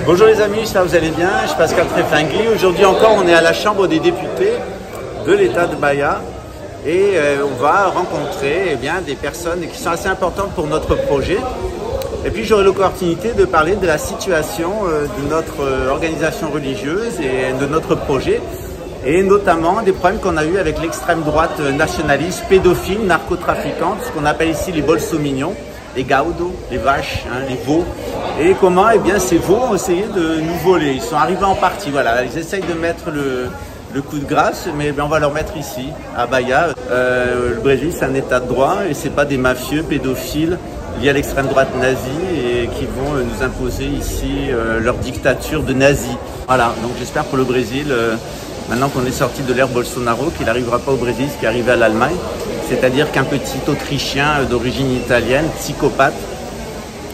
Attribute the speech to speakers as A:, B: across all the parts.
A: Bonjour les amis, j'espère que vous allez bien, je suis Pascal Tréfingui. Aujourd'hui encore, on est à la Chambre des députés de l'État de Bahia et on va rencontrer des personnes qui sont assez importantes pour notre projet. Et puis j'aurai l'opportunité de parler de la situation de notre organisation religieuse et de notre projet, et notamment des problèmes qu'on a eu avec l'extrême droite nationaliste, pédophile, narcotrafiquante, ce qu'on appelle ici les bolsominions, les gaudos, les vaches, les veaux, et comment ces veaux ont essayé de nous voler. Ils sont arrivés en partie, voilà, ils essayent de mettre le coup de grâce, mais on va leur mettre ici, à Bahia. Le Brésil, c'est un état de droit et c'est pas des mafieux pédophiles liés à l'extrême droite nazie et qui vont nous imposer ici leur dictature de nazis. Voilà, donc j'espère pour le Brésil, maintenant qu'on est sorti de l'ère Bolsonaro, qu'il n'arrivera pas au Brésil ce qui est arrivé à l'Allemagne. C'est-à-dire qu'un petit Autrichien d'origine italienne, psychopathe,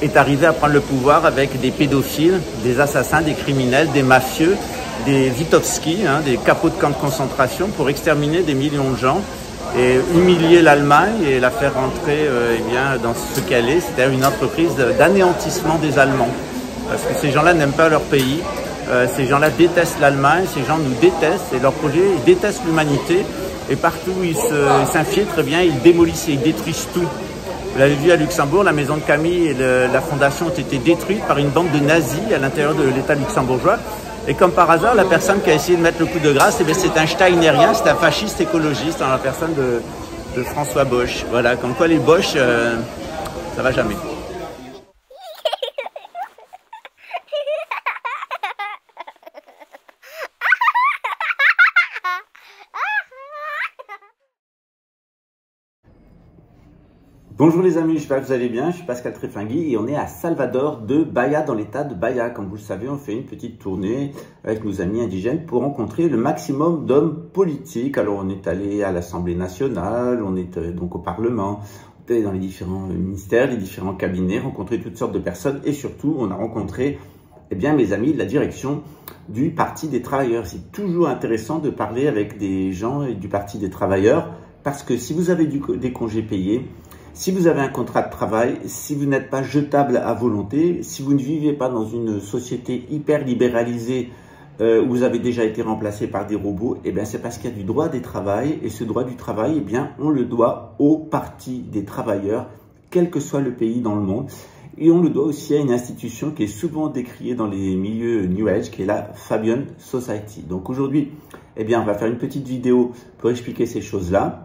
A: est arrivé à prendre le pouvoir avec des pédophiles, des assassins, des criminels, des mafieux, des Witowski, des capots de camps de concentration, pour exterminer des millions de gens et humilier l'Allemagne et la faire rentrer dans ce qu'elle est, c'est-à-dire une entreprise d'anéantissement des Allemands. Parce que ces gens-là n'aiment pas leur pays, ces gens-là détestent l'Allemagne, ces gens nous détestent et leur projet, ils détestent l'humanité. Et partout où ils s'infiltrent, ils démolissent et ils détruisent tout. Vous l'avez vu à Luxembourg, la maison de Camille et la fondation ont été détruites par une bande de nazis à l'intérieur de l'État luxembourgeois. Et comme par hasard, la personne qui a essayé de mettre le coup de grâce, c'est un steinérien, c'est un fasciste écologiste, dans la personne de François Bosch. Voilà, comme quoi les Bosch, ça va jamais. Bonjour les amis, j'espère que vous allez bien, je suis Pascal Tréfingui et on est à Salvador de Bahia, dans l'état de Bahia. Comme vous le savez, on fait une petite tournée avec nos amis indigènes pour rencontrer le maximum d'hommes politiques. Alors on est allé à l'Assemblée nationale, on est donc au Parlement, on est dans les différents ministères, les différents cabinets, rencontrer toutes sortes de personnes et surtout on a rencontré mes amis de la direction du Parti des travailleurs. C'est toujours intéressant de parler avec des gens du Parti des travailleurs parce que si vous avez des congés payés, si vous avez un contrat de travail, si vous n'êtes pas jetable à volonté, si vous ne vivez pas dans une société hyper libéralisée où vous avez déjà été remplacé par des robots, c'est parce qu'il y a du droit des travail et ce droit du travail, on le doit au Parti des travailleurs, quel que soit le pays dans le monde. Et on le doit aussi à une institution qui est souvent décriée dans les milieux New Age, qui est la Fabian Society. Donc aujourd'hui, on va faire une petite vidéo pour expliquer ces choses-là.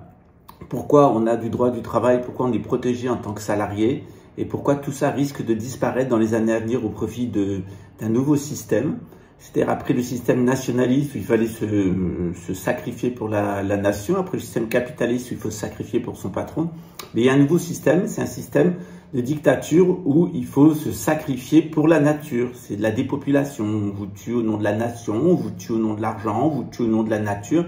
A: Pourquoi on a du droit du travail, pourquoi on est protégé en tant que salarié et pourquoi tout ça risque de disparaître dans les années à venir au profit d'un nouveau système. C'est-à-dire après le système nationaliste où il fallait se sacrifier pour la nation, après le système capitaliste où il faut se sacrifier pour son patron. Mais il y a un nouveau système, c'est un système de dictature où il faut se sacrifier pour la nature. C'est de la dépopulation, on vous tue au nom de la nation, on vous tue au nom de l'argent, on vous tue au nom de la nature.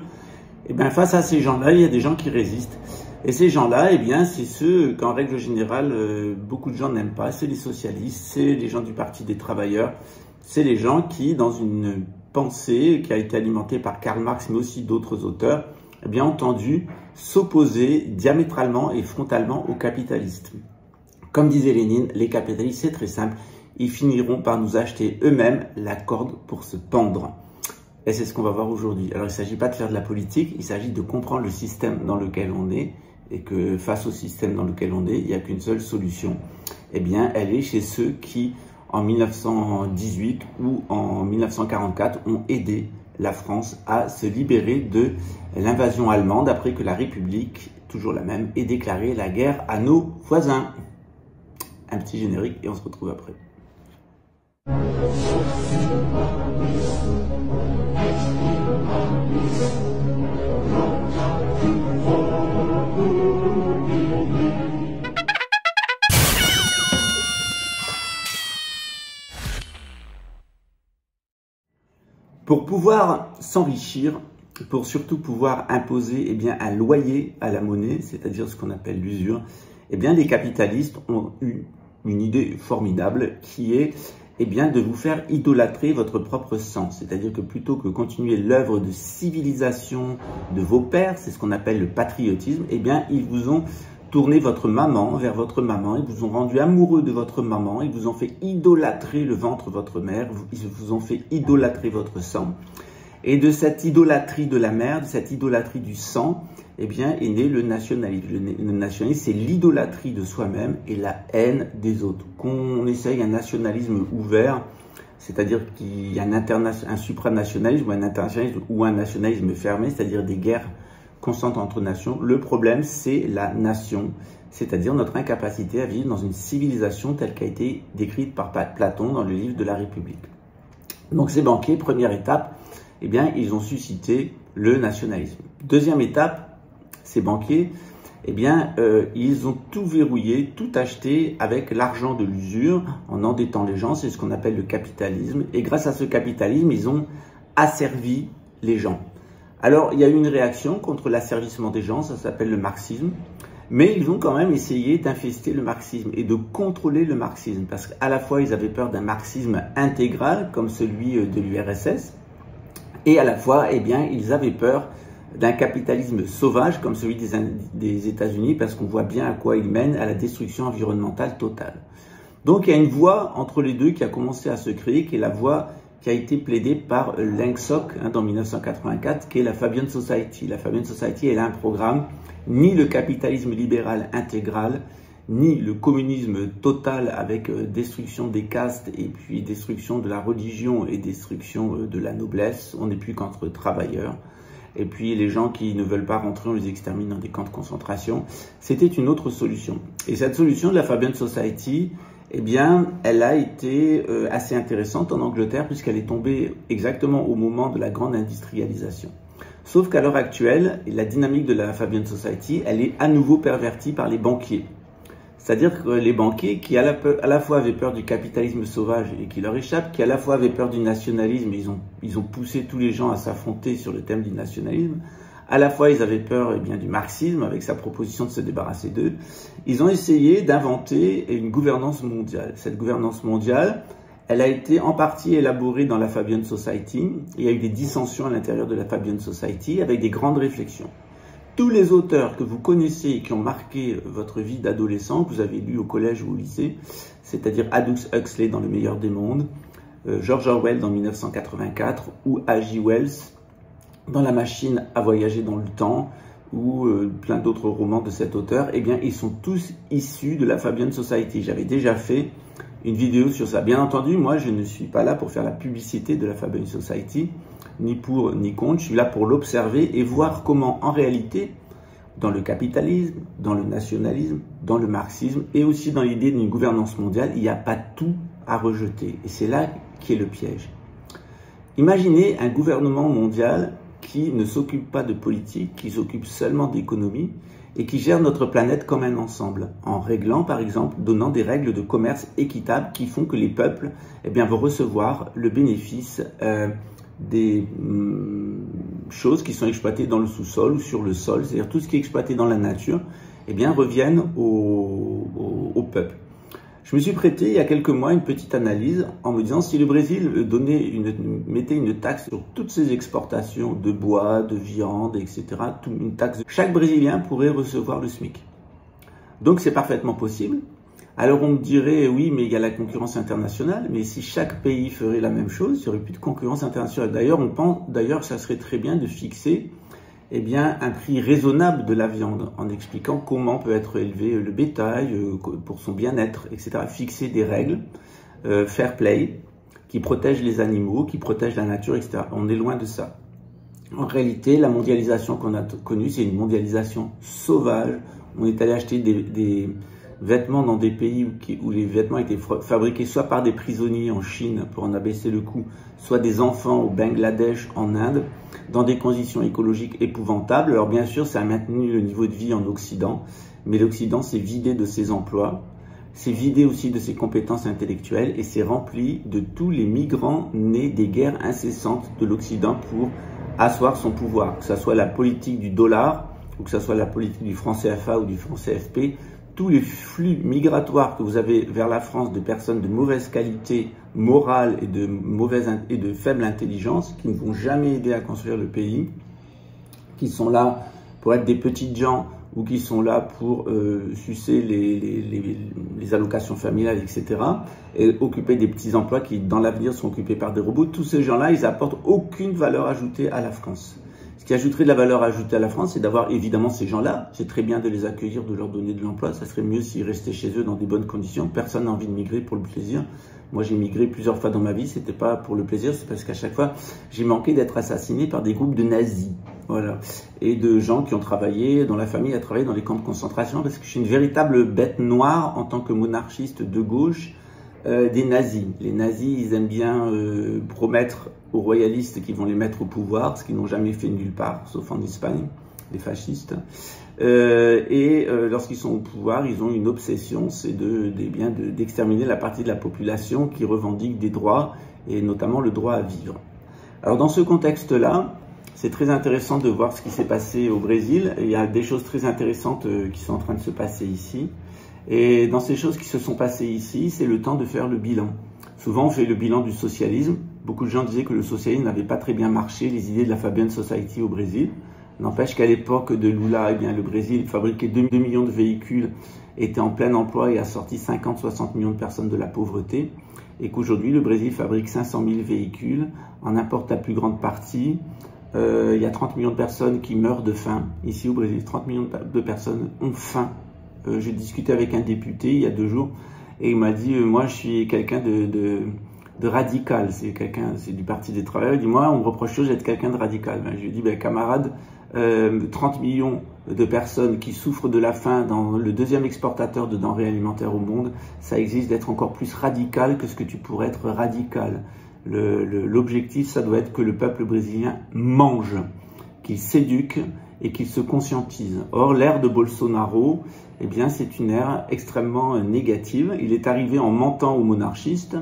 A: Face à ces gens-là, il y a des gens qui résistent. Et ces gens-là, c'est ceux qu'en règle générale, beaucoup de gens n'aiment pas. C'est les socialistes, c'est les gens du Parti des travailleurs. C'est les gens qui, dans une pensée qui a été alimentée par Karl Marx, mais aussi d'autres auteurs, ont tendu s'opposer diamétralement et frontalement aux capitalistes. Comme disait Lénine, les capitalistes, c'est très simple. Ils finiront par nous acheter eux-mêmes la corde pour se pendre. Et c'est ce qu'on va voir aujourd'hui. Alors, il ne s'agit pas de faire de la politique, il s'agit de comprendre le système dans lequel on est et que face au système dans lequel on est, il n'y a qu'une seule solution. Elle est chez ceux qui, en 1918 ou en 1944, ont aidé la France à se libérer de l'invasion allemande après que la République, toujours la même, ait déclaré la guerre à nos voisins. Un petit générique et on se retrouve après. Pour pouvoir s'enrichir, pour surtout pouvoir imposer un loyer à la monnaie, c'est-à-dire ce qu'on appelle l'usure, les capitalistes ont eu une idée formidable qui est de vous faire idolâtrer votre propre sang. C'est-à-dire que plutôt que continuer l'œuvre de civilisation de vos pères, c'est ce qu'on appelle le patriotisme, ils vous ont tourné votre maman vers votre maman, ils vous ont rendu amoureux de votre maman, ils vous ont fait idolâtrer le ventre de votre mère, ils vous ont fait idolâtrer votre sang. Et de cette idolâtrie de la mère, de cette idolâtrie du sang, eh bien, est né le nationalisme. Le nationalisme, c'est l'idolâtrie de soi-même et la haine des autres. Qu'on essaye un nationalisme ouvert, c'est-à-dire qu'il y a un supranationalisme ou un internationalisme ou un nationalisme fermé, c'est-à-dire des guerres constantes entre nations. Le problème, c'est la nation, c'est-à-dire notre incapacité à vivre dans une civilisation telle qu'a été décrite par Platon dans le livre de la République. Donc ces banquiers, première étape, eh bien, ils ont suscité le nationalisme. Deuxième étape, ces banquiers, eh bien, ils ont tout verrouillé, tout acheté avec l'argent de l'usure, en endettant les gens, c'est ce qu'on appelle le capitalisme. Et grâce à ce capitalisme, ils ont asservi les gens. Alors, il y a eu une réaction contre l'asservissement des gens, ça s'appelle le marxisme. Mais ils ont quand même essayé d'infester le marxisme et de contrôler le marxisme. Parce qu'à la fois, ils avaient peur d'un marxisme intégral, comme celui de l'URSS, et à la fois, eh bien, ils avaient peur d'un capitalisme sauvage comme celui des États-Unis, parce qu'on voit bien à quoi il mène, à la destruction environnementale totale. Donc il y a une voie entre les deux qui a commencé à se créer, qui est la voie qui a été plaidée par Leng Sok dans 1984, qui est la Fabian Society. La Fabian Society, elle a un programme, ni le capitalisme libéral intégral, ni le communisme total avec destruction des castes et puis destruction de la religion et destruction de la noblesse. On n'est plus qu'entre travailleurs. Et puis les gens qui ne veulent pas rentrer, on les extermine dans des camps de concentration. C'était une autre solution. Et cette solution de la Fabian Society, eh bien, elle a été assez intéressante en Angleterre puisqu'elle est tombée exactement au moment de la grande industrialisation. Sauf qu'à l'heure actuelle, la dynamique de la Fabian Society, elle est à nouveau pervertie par les banquiers. C'est-à-dire que les banquiers qui à la fois avaient peur du capitalisme sauvage et qui leur échappe, qui à la fois avaient peur du nationalisme, ils ont poussé tous les gens à s'affronter sur le thème du nationalisme, à la fois ils avaient peur du marxisme avec sa proposition de se débarrasser d'eux, ils ont essayé d'inventer une gouvernance mondiale. Cette gouvernance mondiale, elle a été en partie élaborée dans la Fabian Society, il y a eu des dissensions à l'intérieur de la Fabian Society avec des grandes réflexions. Tous les auteurs que vous connaissez et qui ont marqué votre vie d'adolescent, que vous avez lu au collège ou au lycée, c'est-à-dire Aldous Huxley dans Le meilleur des mondes, George Orwell dans 1984 ou H.G. Wells dans La machine à voyager dans le temps ou plein d'autres romans de cet auteur, eh bien ils sont tous issus de la Fabian Society. J'avais déjà fait une vidéo sur ça. Bien entendu, moi je ne suis pas là pour faire la publicité de la Fabian Society, ni pour ni contre, je suis là pour l'observer et voir comment en réalité, dans le capitalisme, dans le nationalisme, dans le marxisme et aussi dans l'idée d'une gouvernance mondiale, il n'y a pas tout à rejeter. Et c'est là qu'est le piège. Imaginez un gouvernement mondial qui ne s'occupe pas de politique, qui s'occupe seulement d'économie et qui gère notre planète comme un ensemble, en réglant par exemple, donnant des règles de commerce équitables qui font que les peuples vont recevoir le bénéfice des choses qui sont exploitées dans le sous-sol ou sur le sol, c'est-à-dire tout ce qui est exploité dans la nature, reviennent au peuple. Je me suis prêté il y a quelques mois une petite analyse en me disant si le Brésil mettait une taxe sur toutes ses exportations de bois, de viande, etc., une taxe, chaque Brésilien pourrait recevoir le SMIC. Donc c'est parfaitement possible. Alors on me dirait, oui, mais il y a la concurrence internationale, mais si chaque pays ferait la même chose, il n'y aurait plus de concurrence internationale. D'ailleurs, on pense, ça serait très bien de fixer un prix raisonnable de la viande, en expliquant comment peut être élevé le bétail pour son bien-être, etc. Fixer des règles, fair play, qui protègent les animaux, qui protègent la nature, etc. On est loin de ça. En réalité, la mondialisation qu'on a connue, c'est une mondialisation sauvage. On est allé acheter des vêtements dans des pays où les vêtements étaient fabriqués soit par des prisonniers en Chine pour en abaisser le coût, soit des enfants au Bangladesh, en Inde, dans des conditions écologiques épouvantables. Alors bien sûr, ça a maintenu le niveau de vie en Occident, mais l'Occident s'est vidé de ses emplois, s'est vidé aussi de ses compétences intellectuelles et s'est rempli de tous les migrants nés des guerres incessantes de l'Occident pour asseoir son pouvoir, que ce soit la politique du dollar ou que ce soit la politique du franc CFA ou du franc CFP. Tous les flux migratoires que vous avez vers la France de personnes de mauvaise qualité morale et de faible intelligence, qui ne vont jamais aider à construire le pays, qui sont là pour être des petites gens ou qui sont là pour sucer les allocations familiales, etc. et occuper des petits emplois qui, dans l'avenir, seront occupés par des robots. Tous ces gens-là, ils apportent aucune valeur ajoutée à la France. Ce qui ajouterait de la valeur ajoutée à la France, c'est d'avoir évidemment ces gens-là. C'est très bien de les accueillir, de leur donner de l'emploi. Ça serait mieux s'ils restaient chez eux dans des bonnes conditions. Personne n'a envie de migrer pour le plaisir. Moi, j'ai migré plusieurs fois dans ma vie. C'était pas pour le plaisir, c'est parce qu'à chaque fois, j'ai manqué d'être assassiné par des groupes de nazis. Voilà. Et de gens qui ont travaillé, dont la famille a travaillé dans les camps de concentration, parce que je suis une véritable bête noire en tant que monarchiste de gauche des nazis. Les nazis, ils aiment bien promettre aux royalistes qu'ils vont les mettre au pouvoir, ce qu'ils n'ont jamais fait nulle part, sauf en Espagne, les fascistes. Lorsqu'ils sont au pouvoir, ils ont une obsession, c'est d'exterminer la partie de la population qui revendique des droits, et notamment le droit à vivre. Alors dans ce contexte-là, c'est très intéressant de voir ce qui s'est passé au Brésil. Il y a des choses très intéressantes qui sont en train de se passer ici. Et dans ces choses qui se sont passées ici, c'est le temps de faire le bilan. Souvent, on fait le bilan du socialisme. Beaucoup de gens disaient que le socialisme n'avait pas très bien marché, les idées de la Fabian Society au Brésil. N'empêche qu'à l'époque de Lula, eh bien, le Brésil fabriquait 2 millions de véhicules, était en plein emploi et a sorti 50-60 millions de personnes de la pauvreté. Et qu'aujourd'hui, le Brésil fabrique 500 000 véhicules, en importe la plus grande partie. Il y a 30 millions de personnes qui meurent de faim. Ici au Brésil, 30 millions de personnes ont faim. J'ai discuté avec un député il y a 2 jours et il m'a dit moi je suis quelqu'un de radical, c'est du Parti des travailleurs. Il dit moi on me reproche d'être quelqu'un de radical. Ben, je lui ai dit ben, camarade, 30 millions de personnes qui souffrent de la faim dans le 2e exportateur de denrées alimentaires au monde, ça existe d'être encore plus radical que ce que tu pourrais être radical. L'objectif ça doit être que le peuple brésilien mange, qu'il s'éduque et qu'il se conscientise. Or, l'ère de Bolsonaro, eh bien, c'est une ère extrêmement négative. Il est arrivé en mentant aux monarchistes.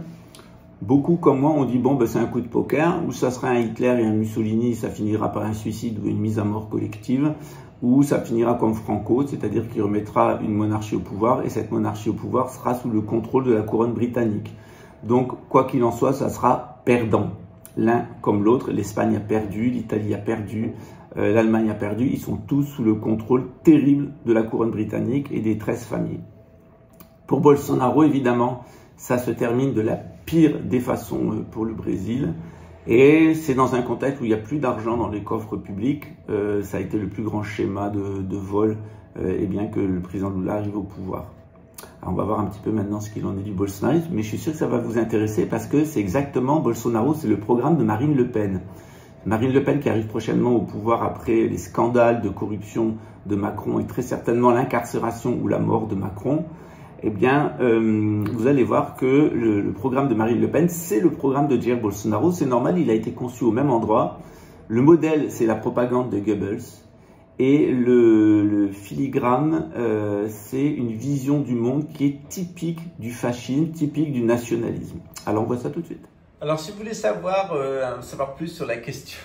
A: Beaucoup comme moi ont dit, bon, ben, c'est un coup de poker, ou ça sera un Hitler et un Mussolini, ça finira par un suicide ou une mise à mort collective, ou ça finira comme Franco, c'est-à-dire qu'il remettra une monarchie au pouvoir, et cette monarchie au pouvoir sera sous le contrôle de la couronne britannique. Donc, quoi qu'il en soit, ça sera perdant. L'un comme l'autre, l'Espagne a perdu, l'Italie a perdu, l'Allemagne a perdu, ils sont tous sous le contrôle terrible de la couronne britannique et des 13 familles. Pour Bolsonaro, évidemment, ça se termine de la pire des façons pour le Brésil. Et c'est dans un contexte où il n'y a plus d'argent dans les coffres publics. Ça a été le plus grand schéma de vol, et bien que le président Lula arrive au pouvoir. Alors on va voir un petit peu maintenant ce qu'il en est du bolsonarisme, mais je suis sûr que ça va vous intéresser parce que c'est exactement, Bolsonaro, c'est le programme de Marine Le Pen. Marine Le Pen qui arrive prochainement au pouvoir après les scandales de corruption de Macron et très certainement l'incarcération ou la mort de Macron, eh bien, vous allez voir que le programme de Marine Le Pen, c'est le programme de Jair Bolsonaro. C'est normal, il a été conçu au même endroit. Le modèle, c'est la propagande de Goebbels. Et le filigrane, c'est une vision du monde qui est typique du fascisme, typique du nationalisme. Alors, on voit ça tout de suite. Alors, si vous voulez savoir plus sur la question,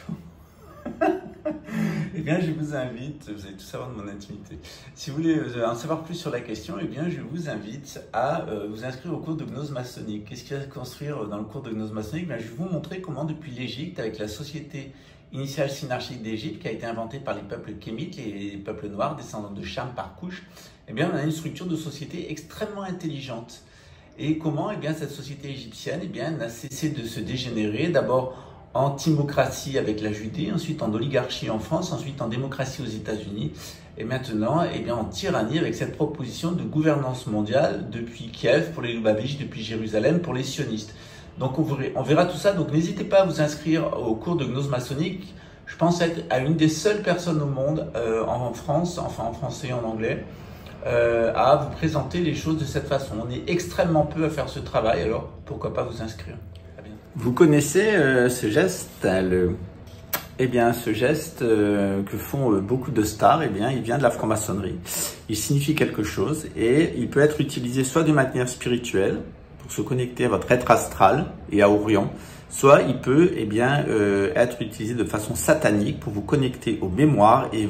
A: eh bien, je vous invite, vous allez tout savoir de mon intimité. Si vous voulez en savoir plus sur la question, eh bien, je vous invite à vous inscrire au cours de gnose maçonnique. Qu'est-ce qu'il y a à construire dans le cours de gnose maçonnique? Eh bien, je vais vous montrer comment, depuis l'Égypte, avec la société initiale synarchique d'Égypte, qui a été inventée par les peuples kémites, les peuples noirs, descendants de Cham par couche, eh bien, on a une structure de société extrêmement intelligente. Et comment, eh bien, cette société égyptienne, eh bien, n'a cessé de se dégénérer, d'abord en timocratie avec la Judée, ensuite en oligarchie en France, ensuite en démocratie aux États-Unis, et maintenant, eh bien, en tyrannie avec cette proposition de gouvernance mondiale depuis Kiev pour les Lubavitch, depuis Jérusalem pour les sionistes. Donc on verra tout ça, donc n'hésitez pas à vous inscrire au cours de gnose maçonnique. Je pense être à une des seules personnes au monde, en France, enfin en français et en anglais, à vous présenter les choses de cette façon. On est extrêmement peu à faire ce travail, alors pourquoi pas vous inscrire. Vous connaissez ce geste, eh bien, ce geste que font beaucoup de stars, eh bien, il vient de la franc-maçonnerie. Il signifie quelque chose et il peut être utilisé soit de manière spirituelle, pour se connecter à votre être astral et à Orion, soit il peut, eh bien, être utilisé de façon satanique pour vous connecter aux mémoires et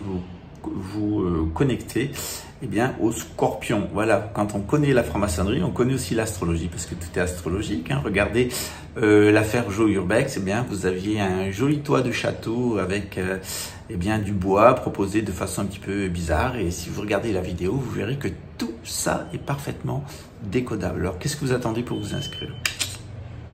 A: vous connecter, eh bien, au Scorpion. Voilà, quand on connaît la franc-maçonnerie, on connaît aussi l'astrologie, parce que tout est astrologique. Hein. Regardez l'affaire Jo Urbex, eh bien, vous aviez un joli toit de château avec eh bien, du bois proposé de façon un petit peu bizarre. Et si vous regardez la vidéo, vous verrez que tout ça est parfaitement décodable. Alors, qu'est-ce que vous attendez pour vous inscrire ?